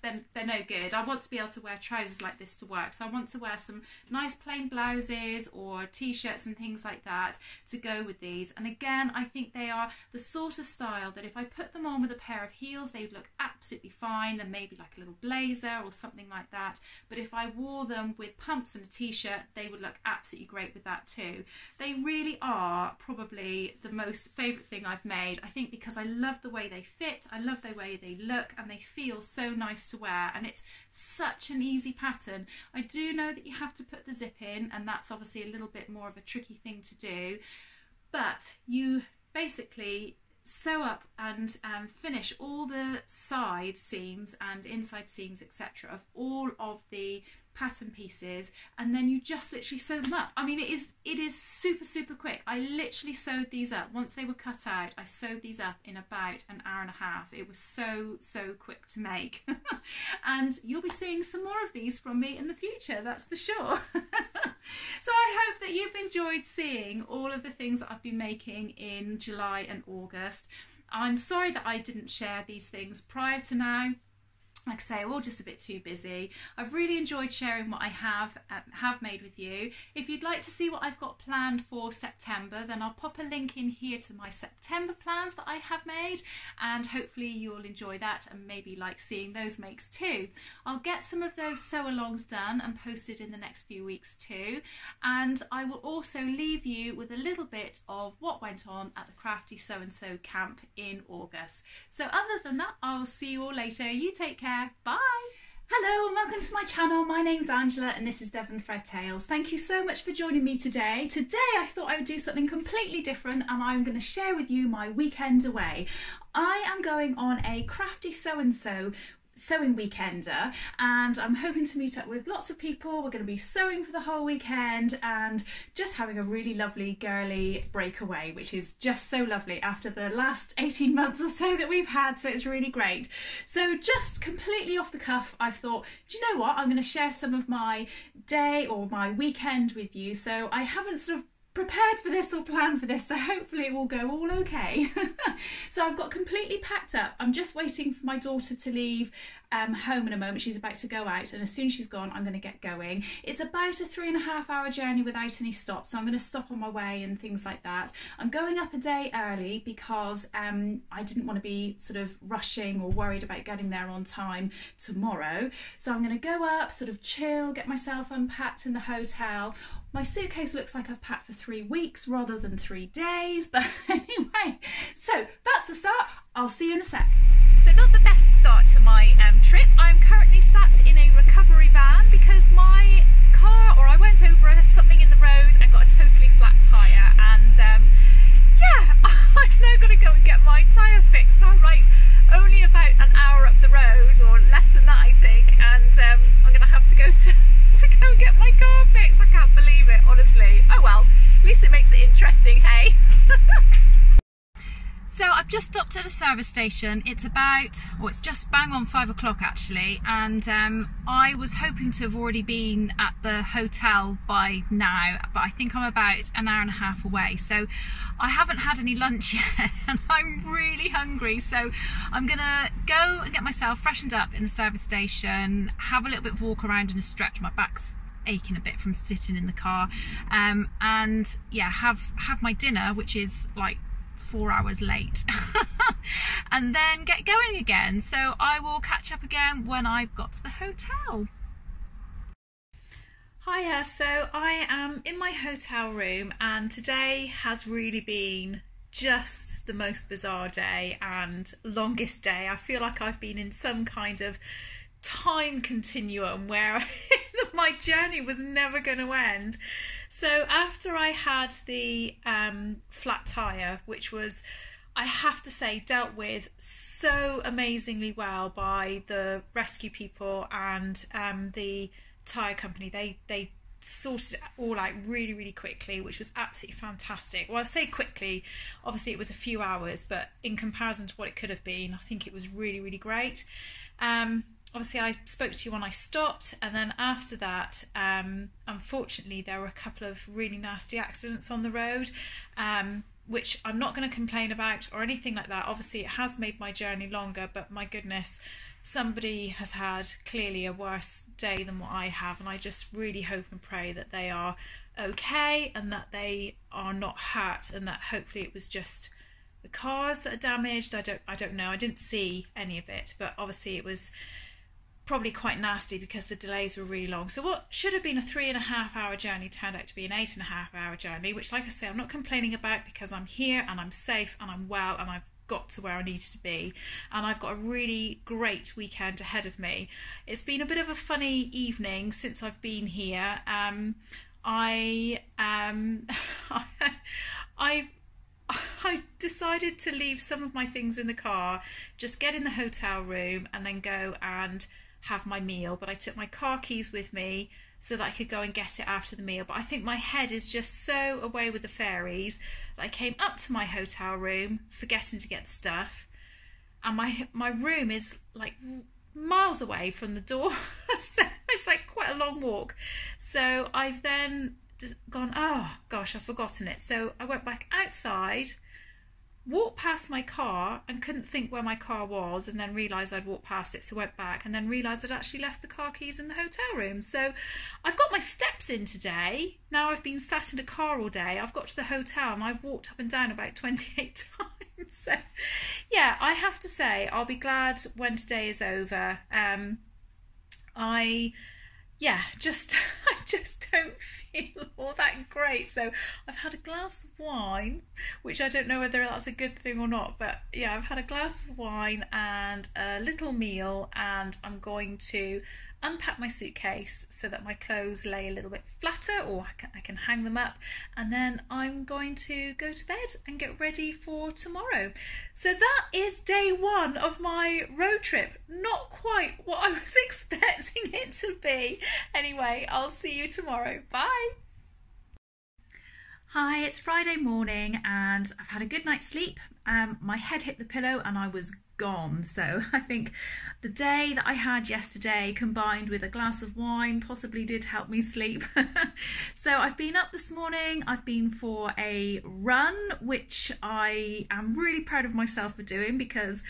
no good. I want to be able to wear trousers like this to work, so I want to wear some nice plain blouses or t-shirts and things like that to go with these. And again, I think they are the sort of style that if I put them on with a pair of heels, they would look absolutely fine, and maybe like a little blazer or something like that. But if I wore them with pumps and a t-shirt, they would look absolutely great with that too. They really are probably the most favourite thing I've made, I think, because I love the way they fit, I love the way they look, and they feel so nice to wear, and it's such an easy pattern. I do know that you have to put the zip in, and that's obviously a little bit more of a tricky thing to do, but you basically sew up and finish all the side seams and inside seams, etc., of all of the pattern pieces, and then you just literally sew them up. I mean, it is super quick. I literally sewed these up once they were cut out. I sewed these up in about an hour and a half. It was so quick to make. And you'll be seeing some more of these from me in the future, that's for sure. So I hope that you've enjoyed seeing all of the things that I've been making in July and August. I'm sorry that I didn't share these things prior to now. Like I say, we're all just a bit too busy. I've really enjoyed sharing what I have made with you. If you'd like to see what I've got planned for September, then I'll pop a link in here to my September plans that I have made, and hopefully you'll enjoy that and maybe like seeing those makes too. I'll get some of those sew-alongs done and posted in the next few weeks too, and I will also leave you with a little bit of what went on at the Crafty Sew and Sew camp in August. So other than that, I'll see you all later. You take care. Bye! Hello and welcome to my channel. My name's Angela and this is Devon Thread Tales. Thank you so much for joining me today. Today I thought I would do something completely different, and I'm going to share with you my weekend away. I am going on a Crafty Sew and Sew sewing weekender, and I'm hoping to meet up with lots of people. We're going to be sewing for the whole weekend and just having a really lovely girly breakaway, which is just so lovely after the last 18 months or so that we've had, so it's really great. So just completely off the cuff, I thought, do you know what, I'm going to share some of my day or my weekend with you. So I haven't sort of prepared for this or planned for this, so hopefully it will go all okay. So I've got completely packed up. I'm just waiting for my daughter to leave home in a moment. She's about to go out, and as soon as she's gone I'm going to get going. It's about a 3.5 hour journey without any stops, so I'm going to stop on my way and things like that. I'm going up a day early because I didn't want to be sort of rushing or worried about getting there on time tomorrow. So I'm going to go up, sort of chill, get myself unpacked in the hotel. My suitcase looks like I've packed for 3 weeks rather than 3 days, but anyway, so that's the start. I'll see you in a sec. So not the best start to my trip. I'm currently sat in a recovery van because my car, or I went over something in the road and got a totally flat tyre, and yeah, I've now got to go and get my tyre fixed. So I'm like only about an hour up the road, or less than that I think, and I'm going to have to go to go and get my car fixed. I can't believe it, honestly. Oh well, at least it makes it interesting, hey? So I've just stopped at a service station. It's about, or it's just bang on 5 o'clock actually, and I was hoping to have already been at the hotel by now, but I think I'm about an hour and a half away, so I haven't had any lunch yet and I'm really hungry, so I'm gonna go and get myself freshened up in the service station, have a little bit of walk around and a stretch. My back's aching a bit from sitting in the car, and yeah, have my dinner, which is like 4 hours late and then get going again. So I will catch up again when I've got to the hotel. Hiya, so I am in my hotel room and today has really been just the most bizarre day and longest day. I feel like I've been in some kind of time continuum where my journey was never going to end. So after I had the flat tire, which was, I have to say, dealt with so amazingly well by the rescue people and the tire company, they sorted it all out really, really quickly, which was absolutely fantastic. Well, I say quickly, obviously it was a few hours, but in comparison to what it could have been, I think it was really, really great. Obviously I spoke to you when I stopped, and then after that, unfortunately there were a couple of really nasty accidents on the road, which I'm not going to complain about or anything like that. Obviously it has made my journey longer, but my goodness, somebody has had clearly a worse day than what I have, and I just really hope and pray that they are okay and that they are not hurt, and that hopefully it was just the cars that are damaged. I don't know, I didn't see any of it, but obviously it was probably quite nasty because the delays were really long. So what should have been a 3.5 hour journey turned out to be an 8.5 hour journey, which, like I say, I'm not complaining about because I'm here and I'm safe and I'm well and I've got to where I needed to be, and I've got a really great weekend ahead of me. It's been a bit of a funny evening since I've been here. I decided to leave some of my things in the car, just get in the hotel room and then go and have my meal, but I took my car keys with me so that I could go and get it after the meal. But I think my head is just so away with the fairies that I came up to my hotel room forgetting to get the stuff, and my room is like miles away from the door so it's like quite a long walk. So I've then gone, oh gosh, I've forgotten it. So I went back outside, walked past my car and couldn't think where my car was, and then realised I'd walked past it, so went back and then realised I'd actually left the car keys in the hotel room. So I've got my steps in today. Now I've been sat in a car all day, I've got to the hotel and I've walked up and down about 28 times. So yeah, I have to say I'll be glad when today is over. I just don't feel all that great. So I've had a glass of wine, which I don't know whether that's a good thing or not, but yeah, I've had a glass of wine and a little meal, and I'm going to unpack my suitcase so that my clothes lay a little bit flatter, or I can hang them up, and then I'm going to go to bed and get ready for tomorrow. So that is day one of my road trip. Not quite what I was expecting it to be. Anyway, I'll see you tomorrow. Bye. Hi, it's Friday morning and I've had a good night's sleep. My head hit the pillow and I was gone. So I think the day that I had yesterday combined with a glass of wine possibly did help me sleep. So I've been up this morning, I've been for a run, which I am really proud of myself for doing, because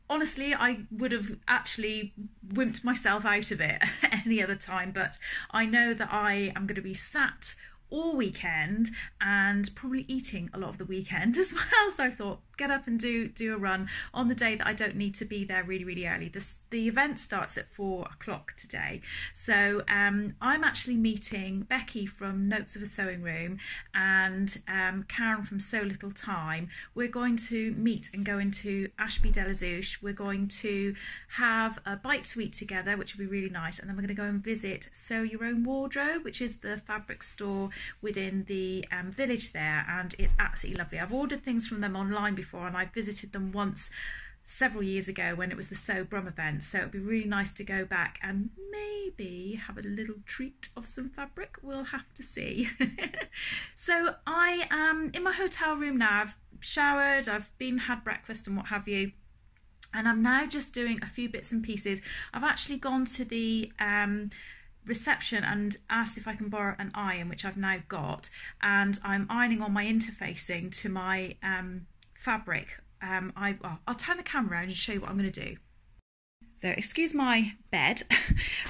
honestly I would have actually wimped myself out of it any other time, but I know that I am going to be sat all weekend and probably eating a lot of the weekend as well, so I thought get up and do a run on the day that I don't need to be there really early. The event starts at 4 o'clock today, so I'm actually meeting Becky from Notes of a Sewing Room and Karen from So Little Time. We're going to meet and go into Ashby de la Zouche. We're going to have a bite to eat together, which will be really nice, and then we're going to go and visit Sew Your Own Wardrobe, which is the fabric store within the village there, and it's absolutely lovely. I've ordered things from them online before, and I visited them once several years ago when it was the Sew Brum event, so it'd be really nice to go back and maybe have a little treat of some fabric. We'll have to see. So I am in my hotel room now. I've showered, I've had breakfast and what have you, and I'm now just doing a few bits and pieces. I've actually gone to the reception and asked if I can borrow an iron, which I've now got, and I'm ironing on my interfacing to my fabric. I'll turn the camera around and show you what I'm going to do. So excuse my bed,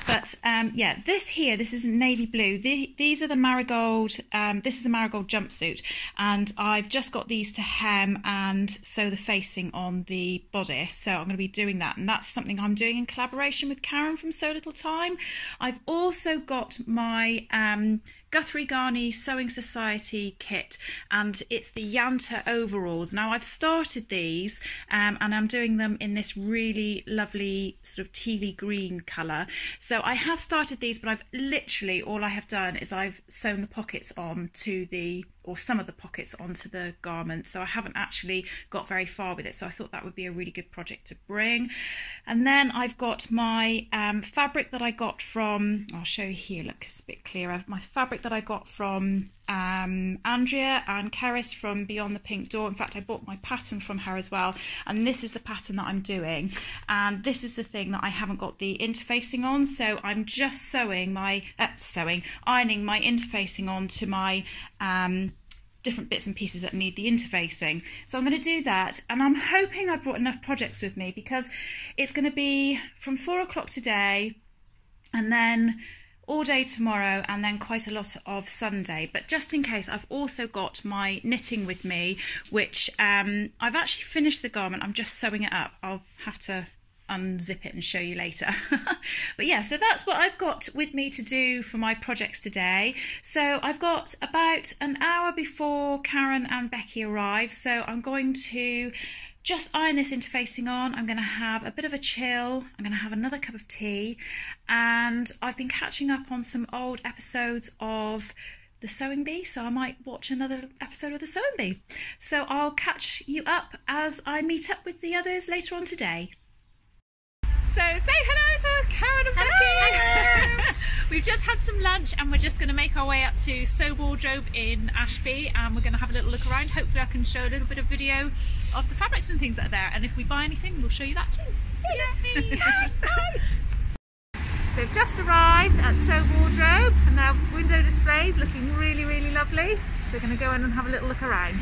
but yeah, this is navy blue. These are the Marigold, this is the Marigold jumpsuit, and I've just got these to hem and sew the facing on the bodice, so I'm going to be doing that, and that's something I'm doing in collaboration with Karen from So Little Time. I've also got my Guthrie Garney Sewing Society kit, and it's the Yanta overalls. Now I've started these and I'm doing them in this really lovely sort of tealy green colour. So I have started these, but I've literally, all I have done is I've sewn the pockets on to the, or some of the pockets onto the garment, so I haven't actually got very far with it, so I thought that would be a really good project to bring. And then I've got my fabric that I got from, I'll show you here, look, it's a bit clearer, my fabric that I got from Andrea and Keris from Beyond the Pink Door. In fact, I bought my pattern from her as well, and this is the pattern that I'm doing, and this is the thing that I haven't got the interfacing on, so I'm just sewing my ironing my interfacing on to my different bits and pieces that need the interfacing. So I'm going to do that, and I'm hoping I've brought enough projects with me, because it's going to be from 4 o'clock today and then all day tomorrow, and then quite a lot of Sunday. But just in case, I've also got my knitting with me, which I've actually finished the garment, I'm just sewing it up. I'll have to unzip it and show you later. But yeah, so that's what I've got with me to do for my projects today. So I've got about an hour before Karen and Becky arrive, so I'm going to just iron this interfacing on. I'm going to have a bit of a chill, I'm going to have another cup of tea, and I've been catching up on some old episodes of The Sewing Bee, so I might watch another episode of The Sewing Bee. So I'll catch you up as I meet up with the others later on today. So say hello to Karen and Becky. Hello. We've just had some lunch and we're just going to make our way up to Sew Wardrobe in Ashby, and we're going to have a little look around. Hopefully I can show a little bit of video of the fabrics and things that are there, and if we buy anything we'll show you that too. So we've just arrived at Sew Wardrobe, and our window display is looking really, really lovely. So we're going to go in and have a little look around.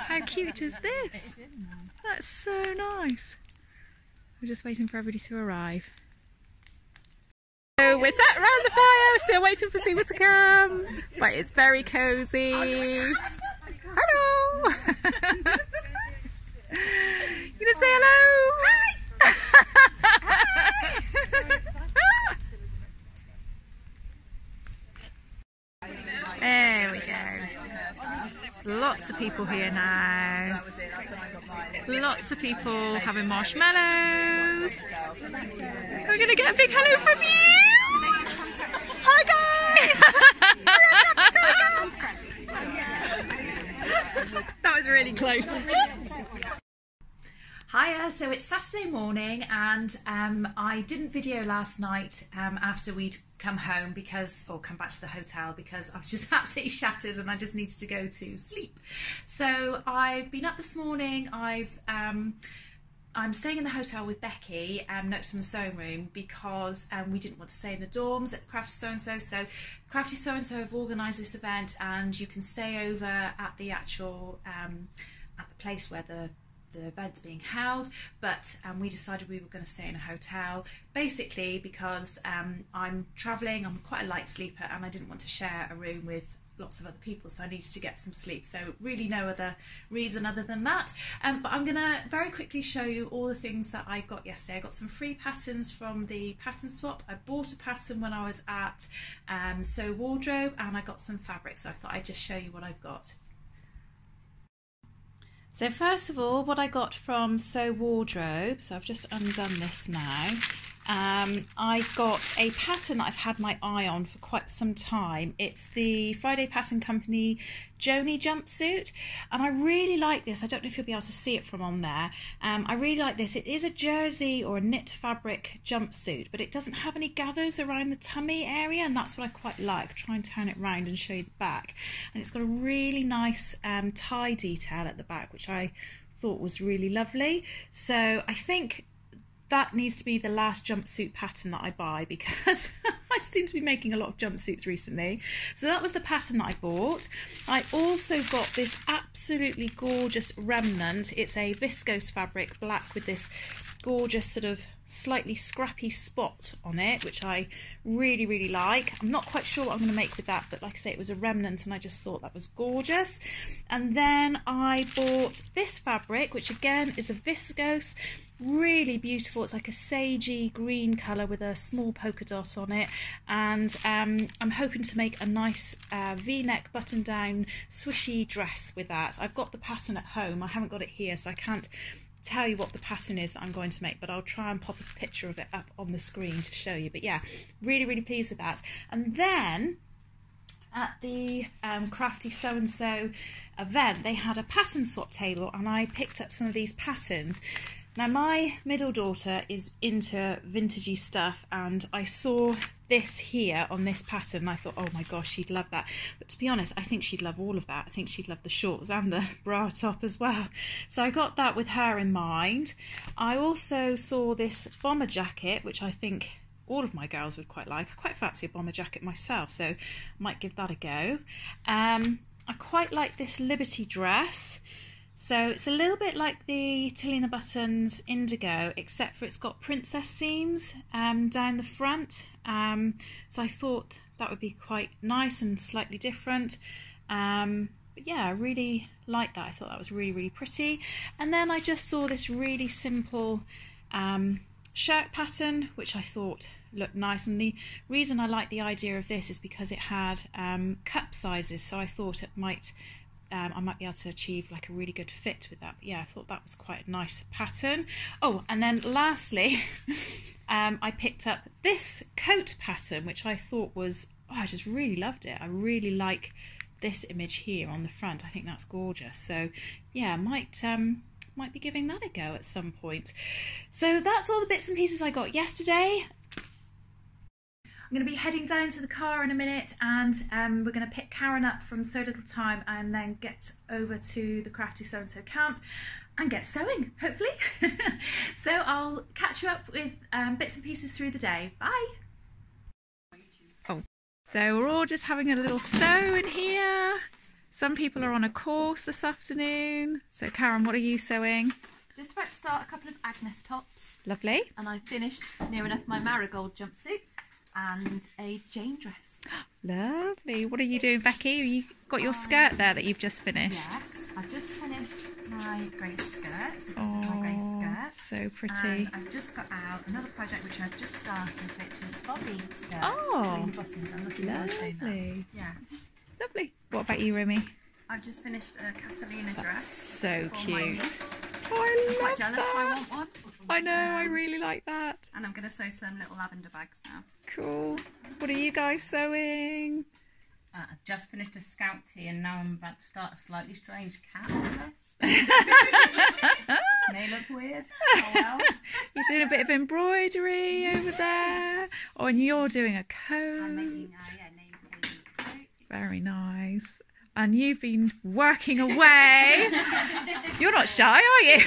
How cute is this? That's so nice. We're just waiting for everybody to arrive. So we're sat around the fire, still waiting for people to come, but it's very cosy. Hello! You gonna say hello? Hi! There we go. Lots of people here now. Lots of people having marshmallows. We're going to get a big hello from you. Hi guys! That was really close. Hiya, so it's Saturday morning, and I didn't video last night after we'd come home come back to the hotel, because I was just absolutely shattered and I just needed to go to sleep. So I've been up this morning. I'm staying in the hotel with Becky next from the sewing room, because we didn't want to stay in the dorms at Crafty Sew and Sew. So Crafty Sew and Sew have organised this event, and you can stay over at the actual at the place where the event's being held, but we decided we were going to stay in a hotel, basically because I'm travelling, I'm quite a light sleeper, and I didn't want to share a room with lots of other people, so I needed to get some sleep. So really no other reason other than that. But I'm going to very quickly show you all the things that I got yesterday. I got some free patterns from the pattern swap. I bought a pattern when I was at Sew Wardrobe, and I got some fabric, so I thought I'd just show you what I've got. So first of all, what I got from Sew Wardrobe, so I've just undone this now, I got a pattern that I've had my eye on for quite some time. It's the Friday Pattern Company Joni jumpsuit, and I really like this. I don't know if you'll be able to see it from on there. I really like this. It is a jersey or a knit fabric jumpsuit, but it doesn't have any gathers around the tummy area, and that's what I quite like. Try and turn it round and show you the back. And it's got a really nice tie detail at the back, which I thought was really lovely. So I think that needs to be the last jumpsuit pattern that I buy, because I seem to be making a lot of jumpsuits recently. So that was the pattern that I bought. I also got this absolutely gorgeous remnant. It's a viscose fabric, black with this gorgeous sort of slightly scrappy spot on it, which I really, really like. I'm not quite sure what I'm going to make with that, but like I say, it was a remnant and I just thought that was gorgeous. And then I bought this fabric, which again is a viscose, really beautiful. It's like a sagey green colour with a small polka dot on it, and I'm hoping to make a nice v-neck button down swishy dress with that. I've got the pattern at home, I haven't got it here, so I can't tell you what the pattern is that I'm going to make, but I'll try and pop a picture of it up on the screen to show you. But yeah, really, really pleased with that. And then at the Crafty Sew and Sew event, they had a pattern swap table, and I picked up some of these patterns. Now, my middle daughter is into vintagey stuff, and I saw this here on this pattern and I thought, oh my gosh, she'd love that. But to be honest, I think she'd love all of that. I think she'd love the shorts and the bra top as well. So I got that with her in mind. I also saw this bomber jacket, which I think all of my girls would quite like. I quite fancy a bomber jacket myself, so I might give that a go. I quite like this Liberty dress. So it's a little bit like the Tilly and the Buttons Indigo, except for it's got princess seams down the front. So I thought that would be quite nice and slightly different. But yeah, I really like that. I thought that was really, really pretty. And then I just saw this really simple shirt pattern, which I thought looked nice. And the reason I like the idea of this is because it had cup sizes, so I thought it might I might be able to achieve like a really good fit with that. But yeah, I thought that was quite a nice pattern. Oh, and then lastly, I picked up this coat pattern, which I thought was, oh, I just really loved it. I really like this image here on the front. I think that's gorgeous. So yeah, might be giving that a go at some point. So that's all the bits and pieces I got yesterday. I'm going to be heading down to the car in a minute, and we're going to pick Karen up from So Little Time and then get over to the Crafty Sew and Sew camp and get sewing, hopefully. So I'll catch you up with bits and pieces through the day. Bye. Oh, so we're all just having a little sew in here. Some people are on a course this afternoon. So Karen, what are you sewing? Just about to start a couple of Agnes tops. Lovely. And I finished near enough my Marigold jumpsuit and a Jane dress. Lovely. What are you doing, Becky? You got your skirt there that you've just finished? Yes, I've just finished my grey skirt. So this is my grey skirt. So pretty. And I've just got out another project which I've just started, which is the Bobby skirt. Oh, Between buttons. I'm looking forward to doing that. Yeah. Lovely. What about you, Romy? I've just finished a Catalina dress. So cute. Oh, I'm I quite love jealous. that. I want one. I know, I really like that. And I'm going to sew some little lavender bags now. Cool. What are you guys sewing? I've just finished a scout tee and now I'm about to start a slightly strange cat dress. May look weird. Oh well. You're doing a bit of embroidery over there. Oh, and you're doing a coat. I'm making name coat. Very nice. And you've been working away. You're not shy, are you?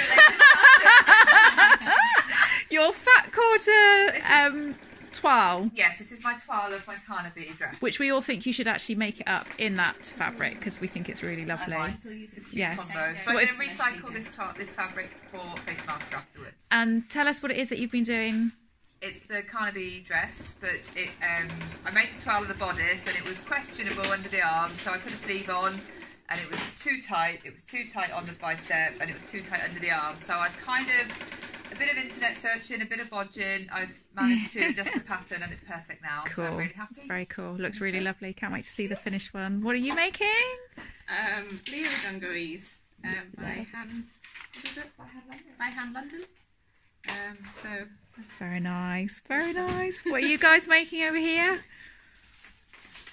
Your fat quarter toile. Yes, this is my toile of my Carnaby dress. Which we all think you should actually make it up in that fabric because we think it's really lovely. Yes. So I'm going to recycle this fabric for face mask afterwards. And tell us what it is that you've been doing. It's the Carnaby dress, but I made the toile of the bodice and it was questionable under the arm, so I put a sleeve on and it was too tight. It was too tight on the bicep and it was too tight under the arm. So I've kind of, a bit of internet searching, a bit of bodging, I've managed to adjust the pattern and it's perfect now. Cool. So I'm really happy. It's very cool. Looks really lovely. Can't wait to see the finished one. What are you making? Lyra dungarees by hand. What is it? By Hand London. So Very nice, very nice. What are you guys making over here?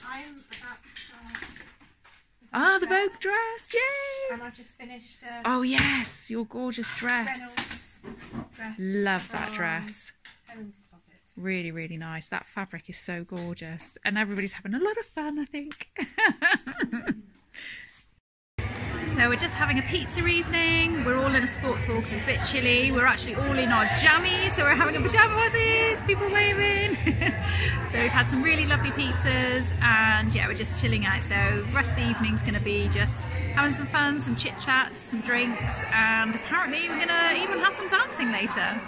I'm about to start. Ah, the Vogue dress, yay! And I've just finished Oh yes, your gorgeous dress. Reynolds dress. Love that from dress. Helens Closet. Really, really nice. That fabric is so gorgeous. And everybody's having a lot of fun, I think. So we're just having a pizza evening. We're all in a sports hall because it's a bit chilly. We're actually all in our jammies, so we're having a pajama parties, people waving. So we've had some really lovely pizzas and yeah, we're just chilling out. So the rest of the evening's going to be just having some fun, some chit chats, some drinks, and apparently we're going to even have some dancing later.